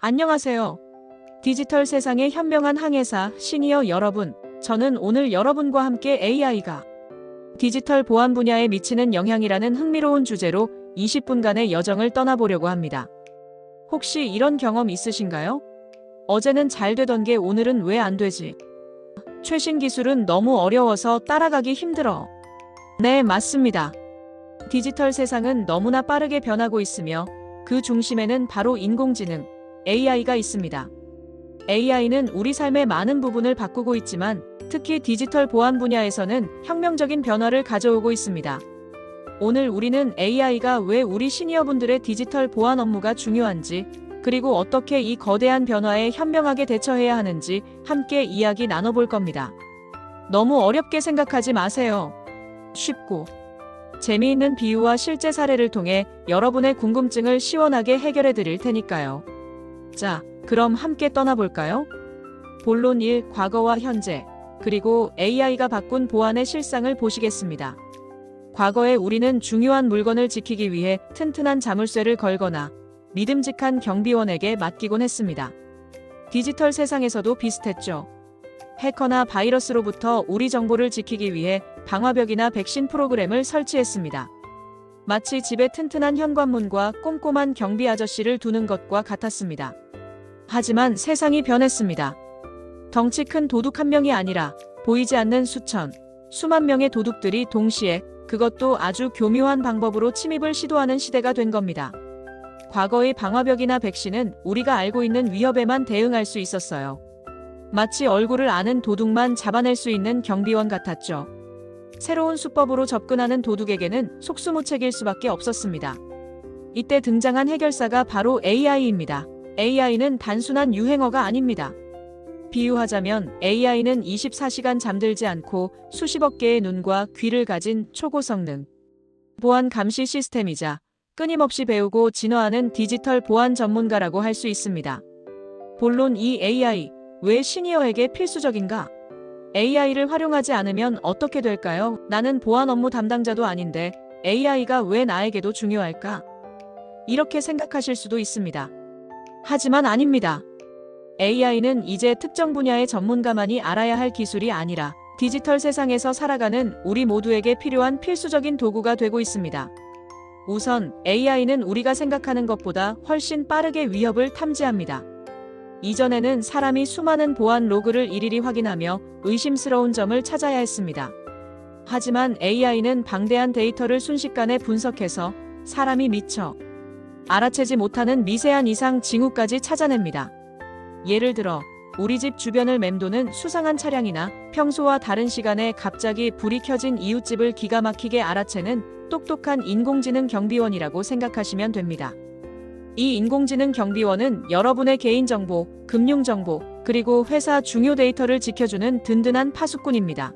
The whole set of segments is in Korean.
안녕하세요. 디지털 세상의 현명한 항해사 시니어 여러분, 저는 오늘 여러분과 함께 AI가 디지털 보안 분야에 미치는 영향이라는 흥미로운 주제로 20분간의 여정을 떠나보려고 합니다. 혹시 이런 경험 있으신가요? 어제는 잘 되던 게 오늘은 왜 안 되지? 최신 기술은 너무 어려워서 따라가기 힘들어. 네, 맞습니다. 디지털 세상은 너무나 빠르게 변하고 있으며 그 중심에는 바로 인공지능, AI가 있습니다. AI는 우리 삶의 많은 부분을 바꾸고 있지만 특히 디지털 보안 분야에서는 혁명적인 변화를 가져오고 있습니다. 오늘 우리는 AI가 왜 우리 시니어분들의 디지털 보안 업무가 중요한지, 그리고 어떻게 이 거대한 변화에 현명하게 대처해야 하는지 함께 이야기 나눠볼 겁니다. 너무 어렵게 생각하지 마세요. 쉽고 재미있는 비유와 실제 사례를 통해 여러분의 궁금증을 시원하게 해결해 드릴 테니까요. 자, 그럼 함께 떠나볼까요? 본론 1. 과거와 현재, 그리고 AI가 바꾼 보안의 실상을 보시겠습니다. 과거에 우리는 중요한 물건을 지키기 위해 튼튼한 자물쇠를 걸거나 믿음직한 경비원에게 맡기곤 했습니다. 디지털 세상에서도 비슷했죠. 해커나 바이러스로부터 우리 정보를 지키기 위해 방화벽이나 백신 프로그램을 설치했습니다. 마치 집에 튼튼한 현관문과 꼼꼼한 경비 아저씨를 두는 것과 같았습니다. 하지만 세상이 변했습니다. 덩치 큰 도둑 한 명이 아니라 보이지 않는 수만 명의 도둑들이 동시에, 그것도 아주 교묘한 방법으로 침입을 시도하는 시대가 된 겁니다. 과거의 방화벽이나 백신은 우리가 알고 있는 위협에만 대응할 수 있었어요. 마치 얼굴을 아는 도둑만 잡아낼 수 있는 경비원 같았죠. 새로운 수법으로 접근하는 도둑에게는 속수무책일 수밖에 없었습니다. 이때 등장한 해결사가 바로 AI입니다. AI는 단순한 유행어가 아닙니다. 비유하자면 AI는 24시간 잠들지 않고 수십억 개의 눈과 귀를 가진 초고성능 보안 감시 시스템이자 끊임없이 배우고 진화하는 디지털 보안 전문가라고 할 수 있습니다. 본론 2. AI, 왜 시니어에게 필수적인가? AI를 활용하지 않으면 어떻게 될까요? 나는 보안 업무 담당자도 아닌데 AI가 왜 나에게도 중요할까? 이렇게 생각하실 수도 있습니다. 하지만 아닙니다. AI는 이제 특정 분야의 전문가만이 알아야 할 기술이 아니라 디지털 세상에서 살아가는 우리 모두에게 필요한 필수적인 도구가 되고 있습니다. 우선 AI는 우리가 생각하는 것보다 훨씬 빠르게 위협을 탐지합니다. 이전에는 사람이 수많은 보안 로그를 일일이 확인하며 의심스러운 점을 찾아야 했습니다. 하지만 AI는 방대한 데이터를 순식간에 분석해서 사람이 미처 알아채지 못하는 미세한 이상 징후까지 찾아냅니다. 예를 들어 우리 집 주변을 맴도는 수상한 차량이나 평소와 다른 시간에 갑자기 불이 켜진 이웃집을 기가 막히게 알아채는 똑똑한 인공지능 경비원이라고 생각하시면 됩니다. 이 인공지능 경비원은 여러분의 개인정보, 금융정보, 그리고 회사 중요 데이터를 지켜주는 든든한 파수꾼입니다.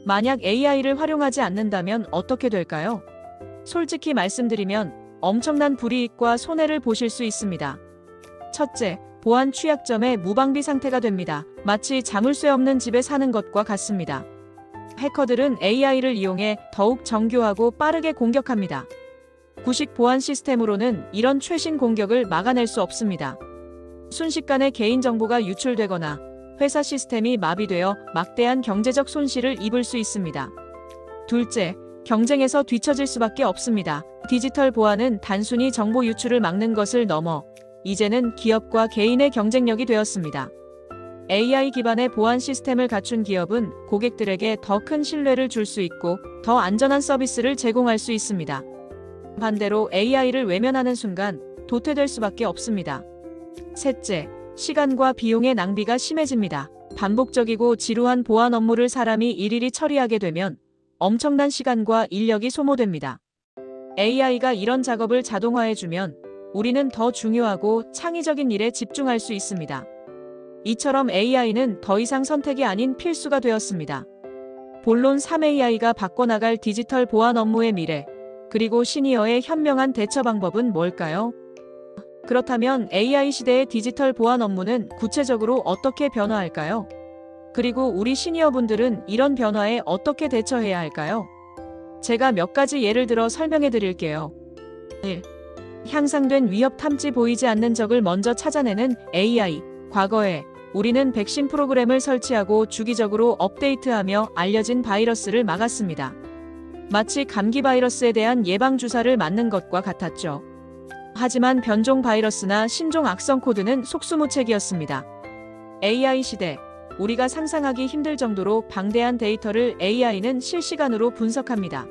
만약 AI를 활용하지 않는다면 어떻게 될까요? 솔직히 말씀드리면 엄청난 불이익과 손해를 보실 수 있습니다. 첫째, 보안 취약점의 무방비 상태가 됩니다. 마치 자물쇠 없는 집에 사는 것과 같습니다. 해커들은 AI를 이용해 더욱 정교하고 빠르게 공격합니다. 구식 보안 시스템으로는 이런 최신 공격을 막아낼 수 없습니다. 순식간에 개인정보가 유출되거나 회사 시스템이 마비되어 막대한 경제적 손실을 입을 수 있습니다. 둘째, 경쟁에서 뒤처질 수밖에 없습니다. 디지털 보안은 단순히 정보 유출을 막는 것을 넘어 이제는 기업과 개인의 경쟁력이 되었습니다. AI 기반의 보안 시스템을 갖춘 기업은 고객들에게 더 큰 신뢰를 줄 수 있고 더 안전한 서비스를 제공할 수 있습니다. 반대로 AI를 외면하는 순간 도태될 수밖에 없습니다. 셋째, 시간과 비용의 낭비가 심해집니다. 반복적이고 지루한 보안 업무를 사람이 일일이 처리하게 되면 엄청난 시간과 인력이 소모됩니다. AI가 이런 작업을 자동화해주면 우리는 더 중요하고 창의적인 일에 집중할 수 있습니다. 이처럼 AI는 더 이상 선택이 아닌 필수가 되었습니다. 본론 3. AI가 바꿔나갈 디지털 보안 업무의 미래, 그리고 시니어의 현명한 대처 방법은 뭘까요? 그렇다면 AI 시대의 디지털 보안 업무는 구체적으로 어떻게 변화할까요? 그리고 우리 시니어분들은 이런 변화에 어떻게 대처해야 할까요? 제가 몇 가지 예를 들어 설명해 드릴게요. 1. 향상된 위협 탐지 보이지 않는 적을 먼저 찾아내는 AI. 과거에 우리는 백신 프로그램을 설치하고 주기적으로 업데이트하며 알려진 바이러스를 막았습니다. 마치 감기 바이러스에 대한 예방 주사를 맞는 것과 같았죠. 하지만 변종 바이러스나 신종 악성 코드는 속수무책이었습니다. AI 시대. 우리가 상상하기 힘들 정도로 방대한 데이터를 AI는 실시간으로 분석합니다.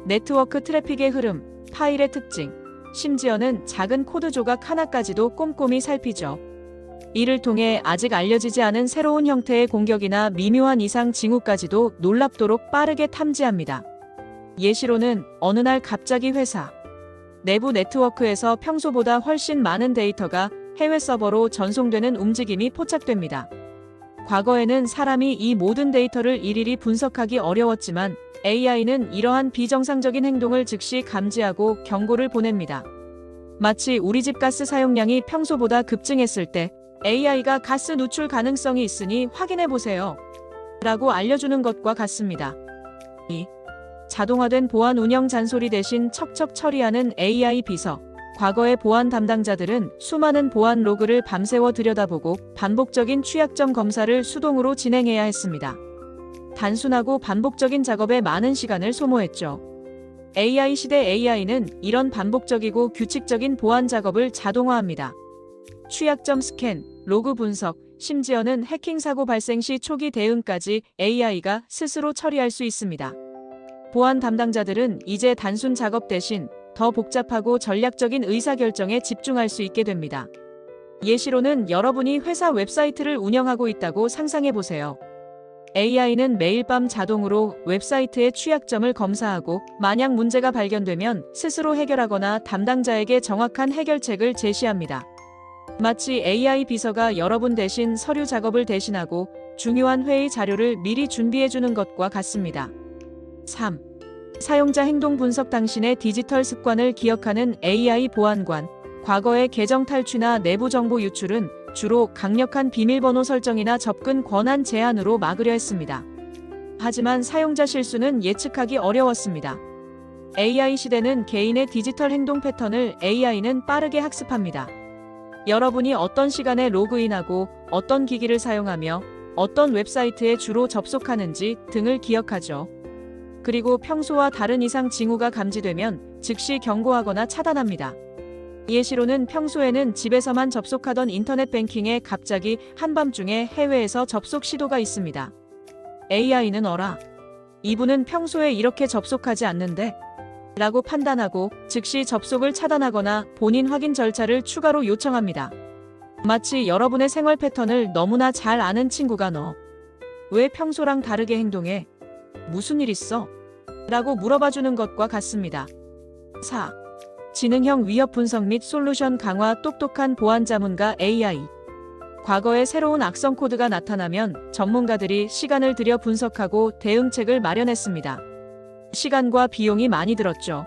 네트워크 트래픽의 흐름, 파일의 특징, 심지어는 작은 코드 조각 하나까지도 꼼꼼히 살피죠. 이를 통해 아직 알려지지 않은 새로운 형태의 공격이나 미묘한 이상 징후까지도 놀랍도록 빠르게 탐지합니다. 예시로는 어느 날 갑자기 회사 내부 네트워크에서 평소보다 훨씬 많은 데이터가 해외 서버로 전송되는 움직임이 포착됩니다. 과거에는 사람이 이 모든 데이터를 일일이 분석하기 어려웠지만 AI는 이러한 비정상적인 행동을 즉시 감지하고 경고를 보냅니다. 마치 우리 집 가스 사용량이 평소보다 급증했을 때 AI가 가스 누출 가능성이 있으니 확인해 보세요. 라고 알려주는 것과 같습니다. 이 자동화된 보안 운영 잔소리 대신 척척 처리하는 AI 비서. 과거의 보안 담당자들은 수많은 보안 로그를 밤새워 들여다보고 반복적인 취약점 검사를 수동으로 진행해야 했습니다. 단순하고 반복적인 작업에 많은 시간을 소모했죠. AI 시대 AI는 이런 반복적이고 규칙적인 보안 작업을 자동화합니다. 취약점 스캔, 로그 분석, 심지어는 해킹 사고 발생 시 초기 대응까지 AI가 스스로 처리할 수 있습니다. 보안 담당자들은 이제 단순 작업 대신 더 복잡하고 전략적인 의사결정에 집중할 수 있게 됩니다. 예시로는 여러분이 회사 웹사이트를 운영하고 있다고 상상해 보세요. AI는 매일 밤 자동으로 웹사이트의 취약점을 검사하고 만약 문제가 발견되면 스스로 해결하거나 담당자에게 정확한 해결책을 제시합니다. 마치 AI 비서가 여러분 대신 서류 작업을 대신하고 중요한 회의 자료를 미리 준비해주는 것과 같습니다. 3. 사용자 행동 분석. 당신의 디지털 습관을 기억하는 AI 보안관. 과거의 계정 탈취나 내부 정보 유출은 주로 강력한 비밀번호 설정이나 접근 권한 제한으로 막으려 했습니다. 하지만 사용자 실수는 예측하기 어려웠습니다. AI 시대는 개인의 디지털 행동 패턴을 AI는 빠르게 학습합니다. 여러분이 어떤 시간에 로그인하고 어떤 기기를 사용하며 어떤 웹사이트에 주로 접속하는지 등을 기억하죠. 그리고 평소와 다른 이상 징후가 감지되면 즉시 경고하거나 차단합니다. 예시로는 평소에는 집에서만 접속하던 인터넷 뱅킹에 갑자기 한밤중에 해외에서 접속 시도가 있습니다. AI는 어라. 이분은 평소에 이렇게 접속하지 않는데? 라고 판단하고 즉시 접속을 차단하거나 본인 확인 절차를 추가로 요청합니다. 마치 여러분의 생활 패턴을 너무나 잘 아는 친구가 너 왜 평소랑 다르게 행동해? 무슨 일 있어? 라고 물어봐주는 것과 같습니다. 4. 지능형 위협 분석 및 솔루션 강화. 똑똑한 보안 자문가 AI. 과거에 새로운 악성 코드가 나타나면 전문가들이 시간을 들여 분석하고 대응책을 마련했습니다. 시간과 비용이 많이 들었죠.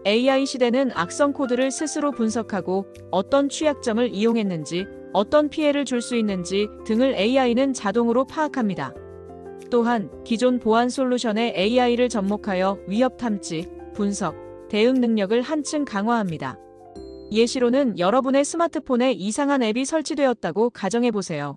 AI 시대는 악성 코드를 스스로 분석하고 어떤 취약점을 이용했는지, 어떤 피해를 줄 수 있는지 등을 AI는 자동으로 파악합니다. 또한 기존 보안 솔루션의 AI를 접목하여 위협 탐지, 분석, 대응 능력을 한층 강화합니다. 예시로는 여러분의 스마트폰에 이상한 앱이 설치되었다고 가정해보세요.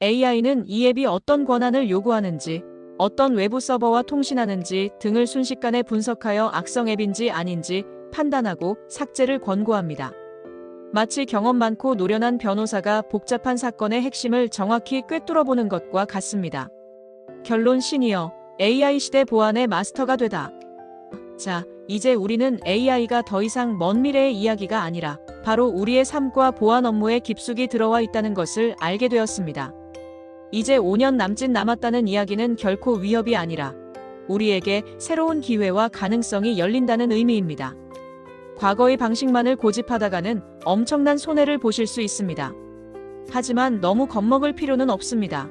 AI는 이 앱이 어떤 권한을 요구하는지, 어떤 외부 서버와 통신하는지 등을 순식간에 분석하여 악성 앱인지 아닌지 판단하고 삭제를 권고합니다. 마치 경험 많고 노련한 변호사가 복잡한 사건의 핵심을 정확히 꿰뚫어보는 것과 같습니다. 결론. 시니어 AI 시대 보안의 마스터가 되다. 자, 이제 우리는 AI가 더 이상 먼 미래의 이야기가 아니라 바로 우리의 삶과 보안 업무에 깊숙이 들어와 있다는 것을 알게 되었습니다. 이제 5년 남짓 남았다는 이야기는 결코 위협이 아니라 우리에게 새로운 기회와 가능성이 열린다는 의미입니다. 과거의 방식만을 고집하다가는 엄청난 손해를 보실 수 있습니다. 하지만 너무 겁먹을 필요는 없습니다.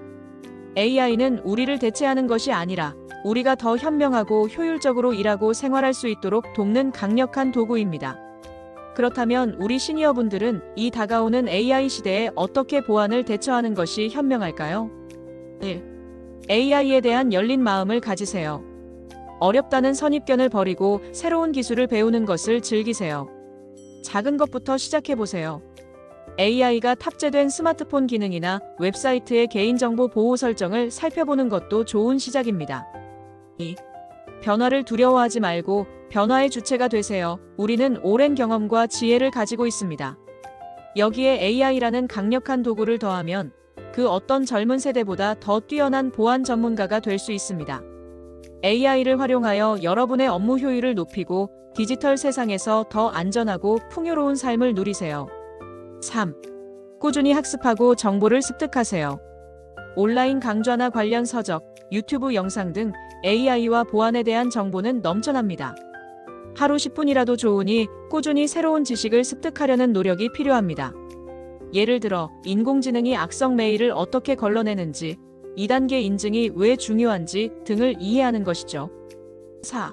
AI는 우리를 대체하는 것이 아니라 우리가 더 현명하고 효율적으로 일하고 생활할 수 있도록 돕는 강력한 도구입니다. 그렇다면 우리 시니어분들은 이 다가오는 AI 시대에 어떻게 보안을 대처하는 것이 현명할까요? 1. AI에 대한 열린 마음을 가지세요. 어렵다는 선입견을 버리고 새로운 기술을 배우는 것을 즐기세요. 작은 것부터 시작해보세요. AI가 탑재된 스마트폰 기능이나 웹사이트의 개인정보 보호 설정을 살펴보는 것도 좋은 시작입니다. 2. 변화를 두려워하지 말고 변화의 주체가 되세요. 우리는 오랜 경험과 지혜를 가지고 있습니다. 여기에 AI라는 강력한 도구를 더하면 그 어떤 젊은 세대보다 더 뛰어난 보안 전문가가 될 수 있습니다. AI를 활용하여 여러분의 업무 효율을 높이고 디지털 세상에서 더 안전하고 풍요로운 삶을 누리세요. 3. 꾸준히 학습하고 정보를 습득하세요. 온라인 강좌나 관련 서적, 유튜브 영상 등 AI와 보안에 대한 정보는 넘쳐납니다. 하루 10분이라도 좋으니 꾸준히 새로운 지식을 습득하려는 노력이 필요합니다. 예를 들어 인공지능이 악성 메일을 어떻게 걸러내는지, 2단계 인증이 왜 중요한지 등을 이해하는 것이죠. 4.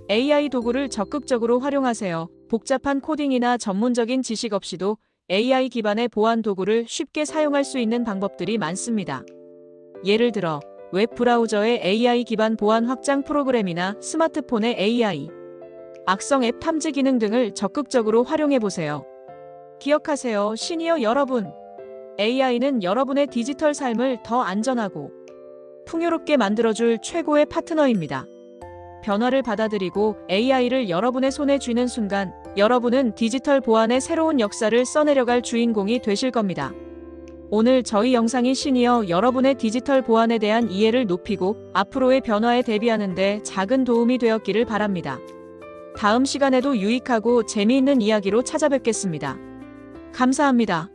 AI 도구를 적극적으로 활용하세요. 복잡한 코딩이나 전문적인 지식 없이도 AI 기반의 보안 도구를 쉽게 사용할 수 있는 방법들이 많습니다. 예를 들어 웹 브라우저의 AI 기반 보안 확장 프로그램이나 스마트폰의 AI, 악성 앱 탐지 기능 등을 적극적으로 활용해 보세요. 기억하세요, 시니어 여러분. AI는 여러분의 디지털 삶을 더 안전하고 풍요롭게 만들어줄 최고의 파트너입니다. 변화를 받아들이고 AI를 여러분의 손에 쥐는 순간 여러분은 디지털 보안의 새로운 역사를 써내려갈 주인공이 되실 겁니다. 오늘 저희 영상이 시니어 여러분의 디지털 보안에 대한 이해를 높이고 앞으로의 변화에 대비하는 데 작은 도움이 되었기를 바랍니다. 다음 시간에도 유익하고 재미있는 이야기로 찾아뵙겠습니다. 감사합니다.